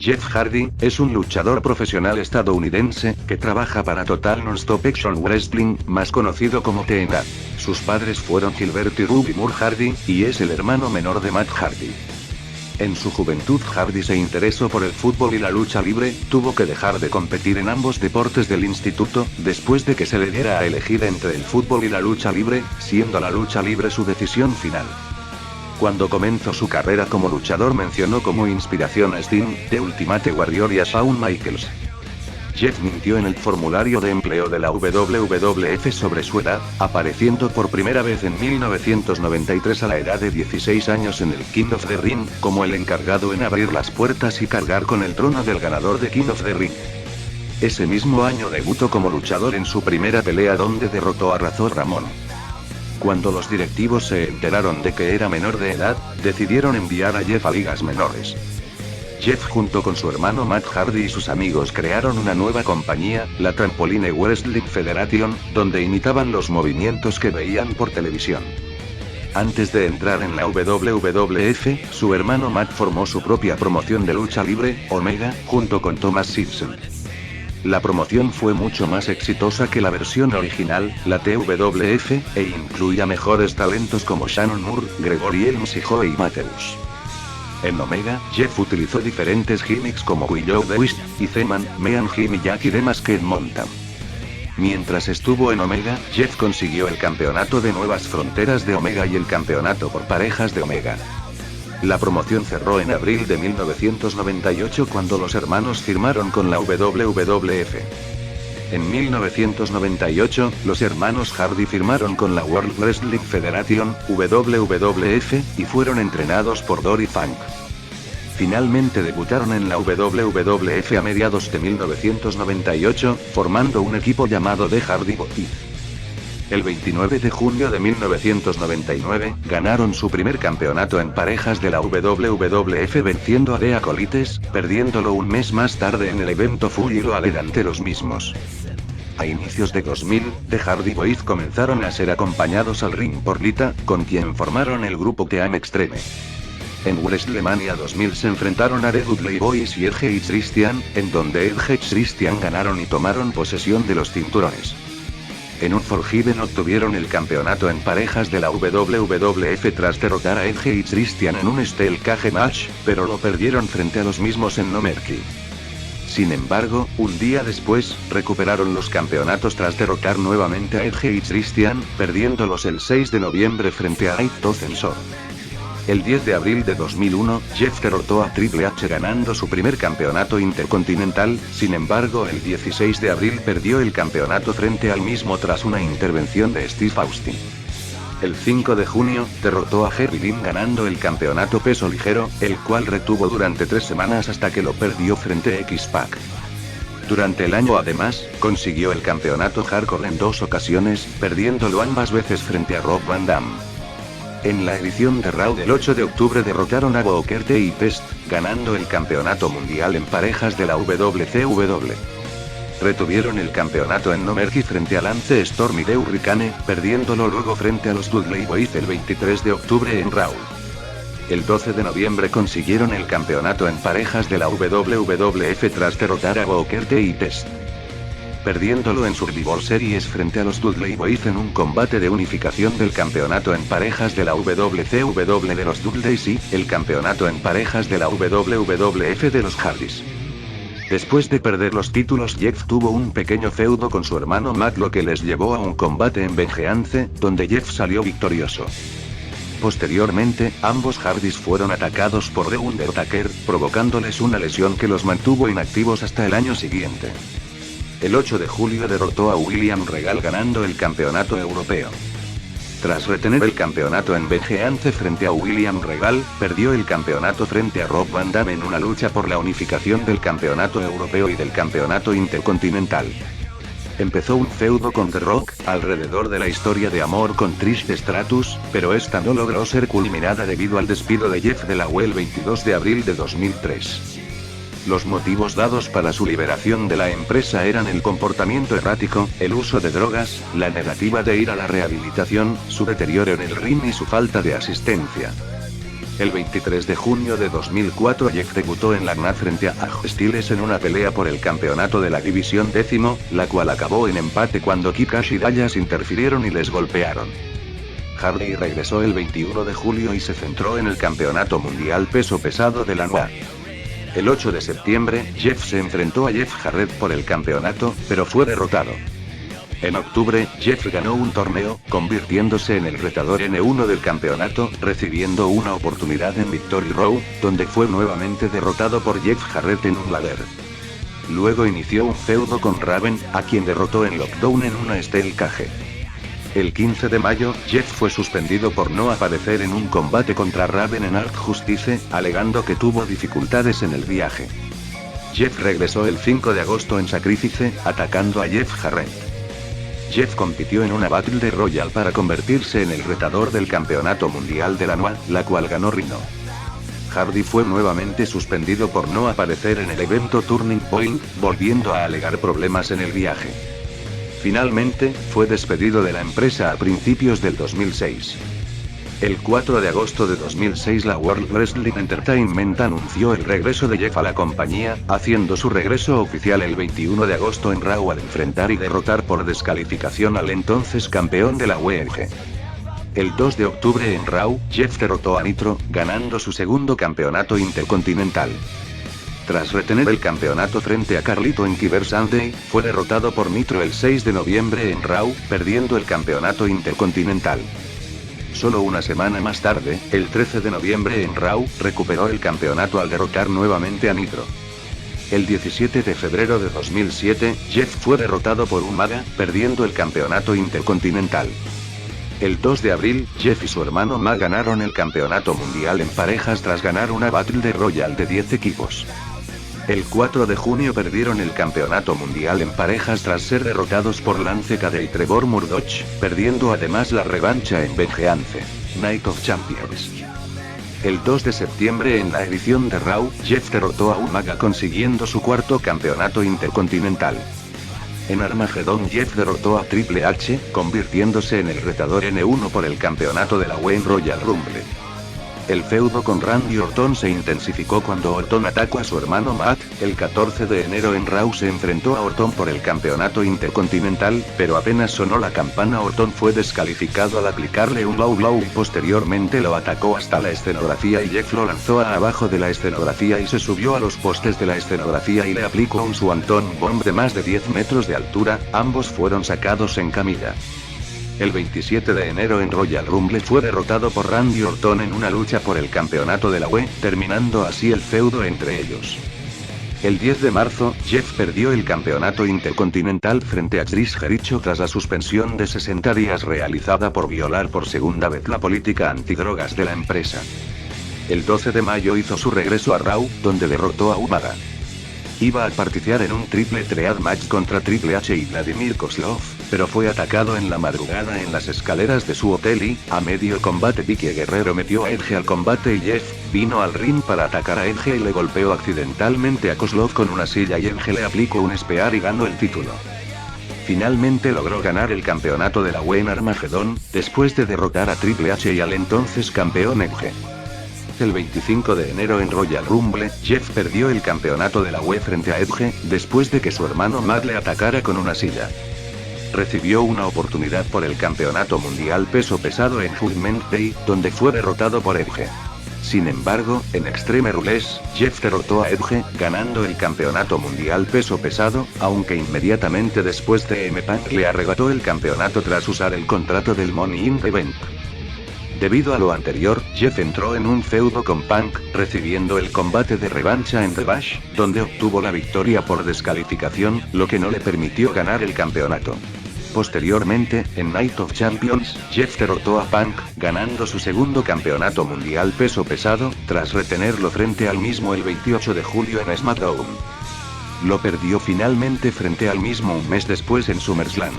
Jeff Hardy es un luchador profesional estadounidense que trabaja para Total Nonstop Action Wrestling, más conocido como TNA. Sus padres fueron Gilbert y Ruby Moore Hardy, y es el hermano menor de Matt Hardy. En su juventud Hardy se interesó por el fútbol y la lucha libre, tuvo que dejar de competir en ambos deportes del instituto, después de que se le diera a elegir entre el fútbol y la lucha libre, siendo la lucha libre su decisión final. Cuando comenzó su carrera como luchador mencionó como inspiración a Sting, The Ultimate Warrior y a Shawn Michaels. Jeff mintió en el formulario de empleo de la WWF sobre su edad, apareciendo por primera vez en 1993 a la edad de 16 años en el King of the Ring, como el encargado en abrir las puertas y cargar con el trono del ganador de King of the Ring. Ese mismo año debutó como luchador en su primera pelea donde derrotó a Razor Ramón. Cuando los directivos se enteraron de que era menor de edad, decidieron enviar a Jeff a ligas menores. Jeff junto con su hermano Matt Hardy y sus amigos crearon una nueva compañía, la Trampoline Wrestling Federation, donde imitaban los movimientos que veían por televisión. Antes de entrar en la WWF, su hermano Matt formó su propia promoción de lucha libre, Omega, junto con Thomas Simpson. La promoción fue mucho más exitosa que la versión original, la TWF, e incluía mejores talentos como Shannon Moore, Gregory Helms y Joey Matthews. En Omega, Jeff utilizó diferentes gimmicks como Willow the Wisp, y Z-Man, Mean Jim y Jackie de Masked Mountain. Mientras estuvo en Omega, Jeff consiguió el campeonato de Nuevas Fronteras de Omega y el campeonato por parejas de Omega. La promoción cerró en abril de 1998 cuando los hermanos firmaron con la WWF. En 1998, los hermanos Hardy firmaron con la World Wrestling Federation, WWF, y fueron entrenados por Dory Funk. Finalmente debutaron en la WWF a mediados de 1998, formando un equipo llamado The Hardy Boys. El 29 de junio de 1999, ganaron su primer campeonato en parejas de la WWF venciendo a The Acolytes, perdiéndolo un mes más tarde en el evento Full Gear ante los mismos. A inicios de 2000, The Hardy Boys comenzaron a ser acompañados al ring por Lita, con quien formaron el grupo Team Extreme. En WrestleMania 2000 se enfrentaron a The Dudley Boys y Edge y Christian, en donde Edge y Christian ganaron y tomaron posesión de los cinturones. En Unforgiven obtuvieron el campeonato en parejas de la WWF tras derrotar a Edge y Christian en un Steel Cage Match, pero lo perdieron frente a los mismos en No Mercy. Sin embargo, un día después, recuperaron los campeonatos tras derrotar nuevamente a Edge y Christian, perdiéndolos el 6 de noviembre frente a Aito Censor. El 10 de abril de 2001, Jeff derrotó a Triple H ganando su primer campeonato intercontinental, sin embargo el 16 de abril perdió el campeonato frente al mismo tras una intervención de Steve Austin. El 5 de junio, derrotó a Jerry Lynn ganando el campeonato peso ligero, el cual retuvo durante 3 semanas hasta que lo perdió frente a X-Pac. Durante el año además, consiguió el campeonato hardcore en 2 ocasiones, perdiéndolo ambas veces frente a Rob Van Dam. En la edición de Raw del 8 de octubre derrotaron a Booker T y Test, ganando el campeonato mundial en parejas de la WCW. Retuvieron el campeonato en No Mercy frente a Lance Storm y The Hurricane, perdiéndolo luego frente a los Dudley Boys el 23 de octubre en Raw. El 12 de noviembre consiguieron el campeonato en parejas de la WWF tras derrotar a Booker T y Test, perdiéndolo en Survivor Series frente a los Dudley Boys en un combate de unificación del campeonato en parejas de la WCW de los Dudleys y el campeonato en parejas de la WWF de los Hardys. Después de perder los títulos, Jeff tuvo un pequeño feudo con su hermano Matt, lo que les llevó a un combate en Vengeance, donde Jeff salió victorioso. Posteriormente, ambos Hardys fueron atacados por The Undertaker, provocándoles una lesión que los mantuvo inactivos hasta el año siguiente. El 8 de julio derrotó a William Regal ganando el campeonato europeo. Tras retener el campeonato en Vengeance frente a William Regal, perdió el campeonato frente a Rob Van Dam en una lucha por la unificación del campeonato europeo y del campeonato intercontinental. Empezó un feudo con The Rock, alrededor de la historia de amor con Trish Stratus, pero esta no logró ser culminada debido al despido de Jeff de la UE el 22 de abril de 2003. Los motivos dados para su liberación de la empresa eran el comportamiento errático, el uso de drogas, la negativa de ir a la rehabilitación, su deterioro en el ring y su falta de asistencia. El 23 de junio de 2004 Jeff debutó en la NXT frente a AJ Styles en una pelea por el campeonato de la división décimo, la cual acabó en empate cuando Kikash y Dallas interfirieron y les golpearon. Hardy regresó el 21 de julio y se centró en el campeonato mundial peso pesado de la NWA. El 8 de septiembre, Jeff se enfrentó a Jeff Jarrett por el campeonato, pero fue derrotado. En octubre, Jeff ganó un torneo, convirtiéndose en el retador N1 del campeonato, recibiendo una oportunidad en Victory Row, donde fue nuevamente derrotado por Jeff Jarrett en un ladder. Luego inició un feudo con Raven, a quien derrotó en Lockdown en una Steel Cage. El 15 de mayo, Jeff fue suspendido por no aparecer en un combate contra Raven en Art Justice, alegando que tuvo dificultades en el viaje. Jeff regresó el 5 de agosto en Sacrifice, atacando a Jeff Jarrett. Jeff compitió en una Battle Royal para convertirse en el retador del campeonato mundial de la NWA, la cual ganó Rhino. Hardy fue nuevamente suspendido por no aparecer en el evento Turning Point, volviendo a alegar problemas en el viaje. Finalmente, fue despedido de la empresa a principios del 2006. El 4 de agosto de 2006 la World Wrestling Entertainment anunció el regreso de Jeff a la compañía, haciendo su regreso oficial el 21 de agosto en Raw al enfrentar y derrotar por descalificación al entonces campeón de la WEG. El 2 de octubre en Raw, Jeff derrotó a Nitro, ganando su segundo campeonato intercontinental. Tras retener el campeonato frente a Carlito en Cyber Sunday, fue derrotado por Nitro el 6 de noviembre en Raw, perdiendo el campeonato intercontinental. Solo una semana más tarde, el 13 de noviembre en Raw, recuperó el campeonato al derrotar nuevamente a Nitro. El 17 de febrero de 2007, Jeff fue derrotado por Umaga, perdiendo el campeonato intercontinental. El 2 de abril, Jeff y su hermano Ma ganaron el campeonato mundial en parejas tras ganar una Battle Royal de 10 equipos. El 4 de junio perdieron el campeonato mundial en parejas tras ser derrotados por Lance Cade y Trevor Murdoch, perdiendo además la revancha en Vengeance Night of Champions. El 2 de septiembre en la edición de Raw, Jeff derrotó a Umaga consiguiendo su cuarto campeonato intercontinental. En Armageddon Jeff derrotó a Triple H, convirtiéndose en el retador N1 por el campeonato de la WWE Royal Rumble. El feudo con Randy Orton se intensificó cuando Orton atacó a su hermano Matt. El 14 de enero en Raw se enfrentó a Orton por el campeonato intercontinental, pero apenas sonó la campana Orton fue descalificado al aplicarle un low blow y posteriormente lo atacó hasta la escenografía y Jeff lo lanzó a abajo de la escenografía y se subió a los postes de la escenografía y le aplicó un Swanton Bomb de más de 10 metros de altura. Ambos fueron sacados en camilla. El 27 de enero en Royal Rumble fue derrotado por Randy Orton en una lucha por el campeonato de la UE, terminando así el feudo entre ellos. El 10 de marzo, Jeff perdió el campeonato intercontinental frente a Chris Jericho tras la suspensión de 60 días realizada por violar por segunda vez la política antidrogas de la empresa. El 12 de mayo hizo su regreso a Raw, donde derrotó a Umaga. Iba a participar en un triple threat match contra Triple H y Vladimir Kozlov, pero fue atacado en la madrugada en las escaleras de su hotel y, a medio combate Vicky Guerrero metió a Edge al combate y Jeff vino al ring para atacar a Edge y le golpeó accidentalmente a Kozlov con una silla y Edge le aplicó un spear y ganó el título. Finalmente logró ganar el campeonato de la WWE en Armageddon, después de derrotar a Triple H y al entonces campeón Edge. El 25 de enero en Royal Rumble, Jeff perdió el campeonato de la UE frente a Edge, después de que su hermano Matt le atacara con una silla. Recibió una oportunidad por el campeonato mundial peso pesado en Judgment Day, donde fue derrotado por Edge. Sin embargo, en Extreme Rules, Jeff derrotó a Edge, ganando el campeonato mundial peso pesado, aunque inmediatamente después de M-Punk le arrebató el campeonato tras usar el contrato del Money in the Bank. Debido a lo anterior, Jeff entró en un feudo con Punk, recibiendo el combate de revancha en The Bash, donde obtuvo la victoria por descalificación, lo que no le permitió ganar el campeonato. Posteriormente, en Night of Champions, Jeff derrotó a Punk, ganando su segundo campeonato mundial peso pesado, tras retenerlo frente al mismo el 28 de julio en SmackDown. Lo perdió finalmente frente al mismo un mes después en SummerSlam.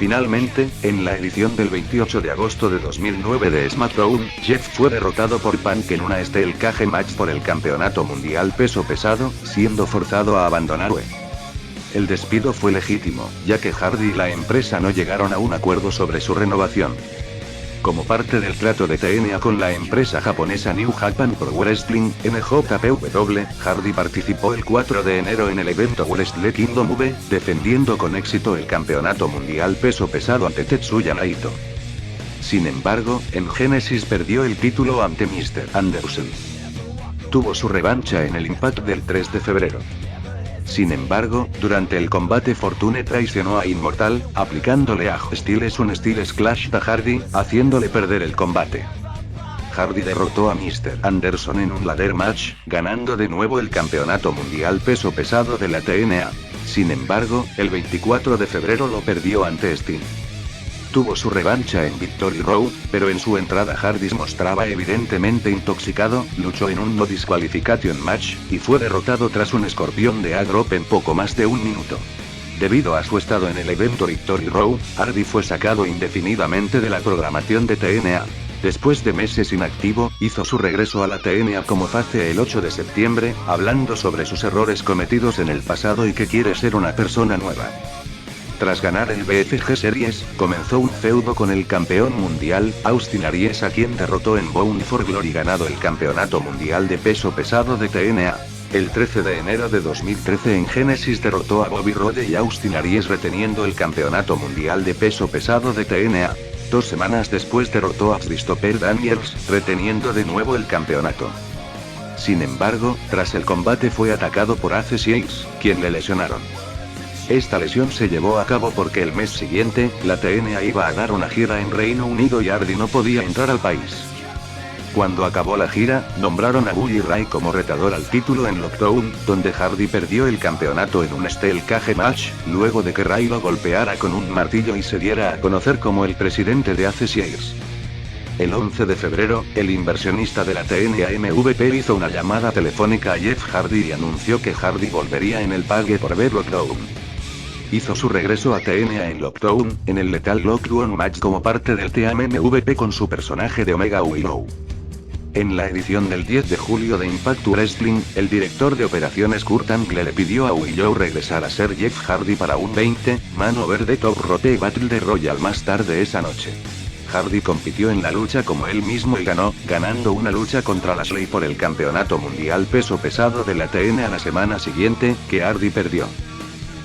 Finalmente, en la edición del 28 de agosto de 2009 de SmackDown, Jeff fue derrotado por Punk en una Steel Cage Match por el campeonato mundial peso pesado, siendo forzado a abandonar WWE. El despido fue legítimo, ya que Hardy y la empresa no llegaron a un acuerdo sobre su renovación. Como parte del trato de TNA con la empresa japonesa New Japan Pro Wrestling, NJPW, Hardy participó el 4 de enero en el evento Wrestle Kingdom V, defendiendo con éxito el campeonato mundial peso pesado ante Tetsuya Naito. Sin embargo, en Genesis perdió el título ante Mr. Anderson. Tuvo su revancha en el Impact del 3 de febrero. Sin embargo, durante el combate Fortune traicionó a Immortal, aplicándole a Styles un Styles Clash a Hardy, haciéndole perder el combate. Hardy derrotó a Mr. Anderson en un ladder match, ganando de nuevo el campeonato mundial peso pesado de la TNA. Sin embargo, el 24 de febrero lo perdió ante Sting. Tuvo su revancha en Victory Road, pero en su entrada Hardy se mostraba evidentemente intoxicado, luchó en un no disqualification match, y fue derrotado tras un escorpión de A-Drop en poco más de un minuto. Debido a su estado en el evento Victory Road, Hardy fue sacado indefinidamente de la programación de TNA. Después de meses inactivo, hizo su regreso a la TNA como face el 8 de septiembre, hablando sobre sus errores cometidos en el pasado y que quiere ser una persona nueva. Tras ganar el BFG Series, comenzó un feudo con el campeón mundial, Austin Aries, a quien derrotó en Bound for Glory ganado el campeonato mundial de peso pesado de TNA. El 13 de enero de 2013 en Genesis derrotó a Bobby Roode y Austin Aries reteniendo el campeonato mundial de peso pesado de TNA. 2 semanas después derrotó a Christopher Daniels, reteniendo de nuevo el campeonato. Sin embargo, tras el combate fue atacado por Ace Seals, quien le lesionaron. Esta lesión se llevó a cabo porque el mes siguiente, la TNA iba a dar una gira en Reino Unido y Hardy no podía entrar al país. Cuando acabó la gira, nombraron a Bully Ray como retador al título en Lockdown, donde Hardy perdió el campeonato en un Steel Cage Match, luego de que Ray lo golpeara con un martillo y se diera a conocer como el presidente de Ace Seals. El 11 de febrero, el inversionista de la TNA MVP hizo una llamada telefónica a Jeff Hardy y anunció que Hardy volvería en el pague por ver Lockdown. Hizo su regreso a TNA en Lockdown, en el Lethal Lockdown Match como parte del Team MVP con su personaje de Omega Willow. En la edición del 10 de julio de Impact Wrestling, el director de operaciones Kurt Angle le pidió a Willow regresar a ser Jeff Hardy para un 20-man over the Top Rope Battle de Royal más tarde esa noche. Hardy compitió en la lucha como él mismo y ganó, ganando una lucha contra Lashley por el campeonato mundial peso pesado de la TNA la semana siguiente, que Hardy perdió.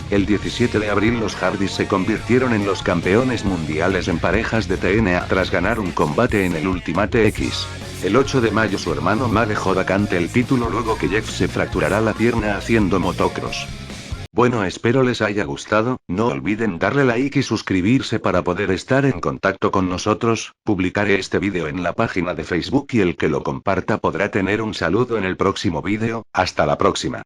El 17 de abril los Hardys se convirtieron en los campeones mundiales en parejas de TNA tras ganar un combate en el Ultimate X. El 8 de mayo su hermano Ma dejó vacante el título luego que Jeff se fracturará la pierna haciendo motocross. Bueno, espero les haya gustado, no olviden darle like y suscribirse para poder estar en contacto con nosotros. Publicaré este vídeo en la página de Facebook y el que lo comparta podrá tener un saludo en el próximo vídeo. Hasta la próxima.